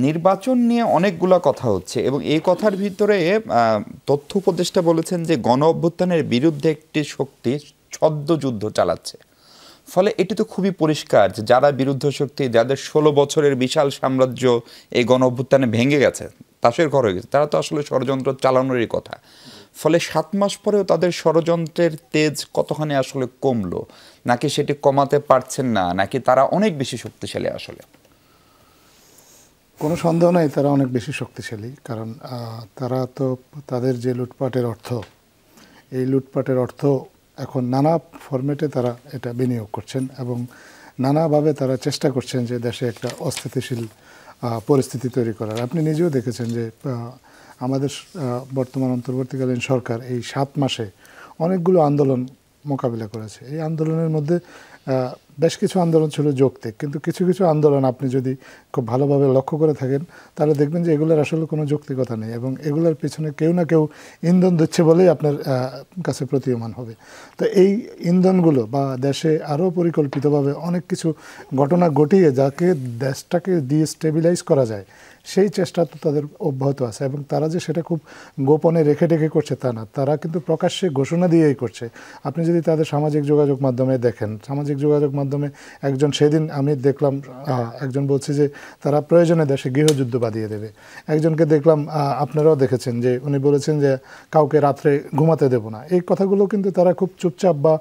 নির্বাচন নিয়ে অনেকগুলো কথা হচ্ছে এবং এই কথার ভিতরে তথ্য উপদেষ্টা বলেছেন যে গণ অভ্যুত্থানের বিরুদ্ধে একটি শক্তি ছদ্মযুদ্ধ চালাচ্ছে। ফলে এটি তো খুবই পরিষ্কার যে যারা বিরুদ্ধ শক্তি, যাদের 16 বছরের বিশাল সাম্রাজ্য এই গণ অভ্যুত্থানে ভেঙে গেছে, তাসের ঘর হয়ে গেছে, তারা তো আসলে ষড়যন্ত্র চালানোরই কথা। ফলে 7 মাস পরেও তাদের ষড়যন্ত্রের তেজ কতখানি আসলে কমলো, নাকি সেটি কমাতে পারছেন না, নাকি তারা অনেক বেশি শক্তিশালী? আসলে কোনো সন্দেহ নাই তারা অনেক বেশি শক্তিশালী, কারণ তারা তো তাদের যে লুটপাটের অর্থ, এই লুটপাটের অর্থ এখন নানা ফরম্যাটে তারা এটা বিনিয়োগ করছেন এবং নানাভাবে তারা চেষ্টা করছেন যে দেশে একটা অস্থিতিশীল পরিস্থিতি তৈরি করার। আপনি নিজেও দেখেছেন যে আমাদের বর্তমান অন্তর্বর্তীকালীন সরকার এই 7 মাসে অনেকগুলো আন্দোলন মোকাবিলা করেছে। এই আন্দোলনের মধ্যে বেশ কিছু আন্দোলন ছিল যৌক্তিক, কিন্তু কিছু কিছু আন্দোলন আপনি যদি খুব ভালোভাবে লক্ষ্য করে থাকেন তাহলে দেখবেন যে এগুলোর আসলে কোনো যৌক্তিকতা নেই এবং এগুলোর পেছনে কেউ না কেউ ইন্ধন দিচ্ছে বলেই আপনার কাছে প্রতীয়মান হবে। তো এই ইন্ধনগুলো বা দেশে আরও পরিকল্পিতভাবে অনেক কিছু ঘটনা ঘটিয়ে যাকে দেশটাকে ডিস্টেবিলাইজ করা যায় সেই চেষ্টা তো তাদের অব্যাহত আছে এবং তারা যে সেটা খুব গোপনে রেখে রেখে করছে তা না, তারা কিন্তু প্রকাশ্যে ঘোষণা দিয়েই করছে। আপনি যদি তাদের সামাজিক যোগাযোগ মাধ্যমে দেখেন, সামাজিক যোগাযোগ মাধ্যমে একজন, সেদিন আমি দেখলাম একজন বলছে যে তারা প্রয়োজনে দেশে গৃহযুদ্ধ বাঁধিয়ে দেবে। একজনকে দেখলাম, আপনারাও দেখেছেন, যে উনি বলেছেন যে কাউকে রাত্রে ঘুমাতে দেব না। এই কথাগুলো কিন্তু তারা খুব চুপচাপ বা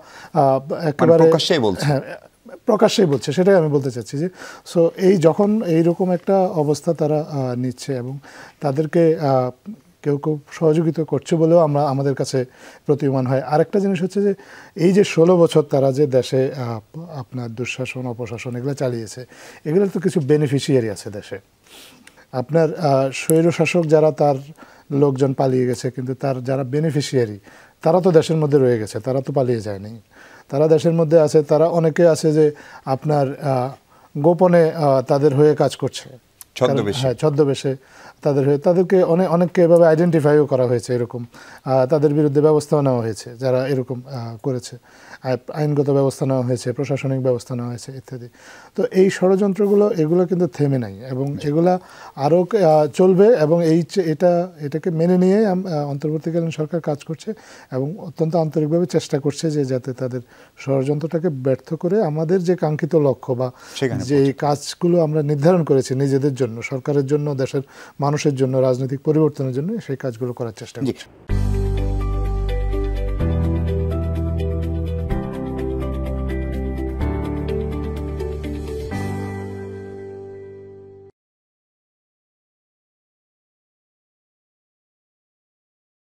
একেবারে প্রকাশ্যেই বলছে, সেটাই আমি বলতে চাচ্ছি। যে সো এই যখন এইরকম একটা অবস্থা তারা নিচ্ছে এবং তাদেরকে কেউ কেউ সহযোগিতা করছে বলেও আমাদের কাছে প্রতীয়মান হয়। আরেকটা জিনিস হচ্ছে যে এই যে 16 বছর তারা যে দেশে আপনার দুঃশাসন অপশাসন এগুলো চালিয়েছে, এগুলোর তো কিছু বেনিফিশিয়ারি আছে দেশে। আপনার স্বৈরশাসক যারা, তার লোকজন পালিয়ে গেছে, কিন্তু তার যারা বেনিফিশিয়ারি তারা তো দেশের মধ্যে রয়ে গেছে, তারা তো পালিয়ে যায়নি, তারা দেশের মধ্যে আছে। তারা অনেকে আছে যে আপনার গোপনে তাদের হয়ে কাজ করছে, ছদ্মবেশে তাদের হয়ে, তাদেরকে অনেককে এভাবে আইডেন্টিফাইও করা হয়েছে, এরকম তাদের বিরুদ্ধে ব্যবস্থাও নেওয়া হয়েছে যারা এরকম করেছে, আইনগত ব্যবস্থা নেওয়া হয়েছে, প্রশাসনিক ব্যবস্থা নেওয়া হয়েছে ইত্যাদি। তো এই ষড়যন্ত্রগুলো এগুলো কিন্তু থেমে নাই এবং এগুলা আরও চলবে এবং এটাকে মেনে নিয়ে অন্তর্বর্তীকালীন সরকার কাজ করছে এবং অত্যন্ত আন্তরিকভাবে চেষ্টা করছে যে যাতে তাদের ষড়যন্ত্রটাকে ব্যর্থ করে আমাদের যে কাঙ্ক্ষিত লক্ষ্য বা যে কাজগুলো আমরা নির্ধারণ করেছি নিজেদের জন্য, সরকারের জন্য, দেশের মানুষের জন্য, রাজনৈতিক পরিবর্তনের জন্য, সেই কাজগুলো করার চেষ্টা করছি।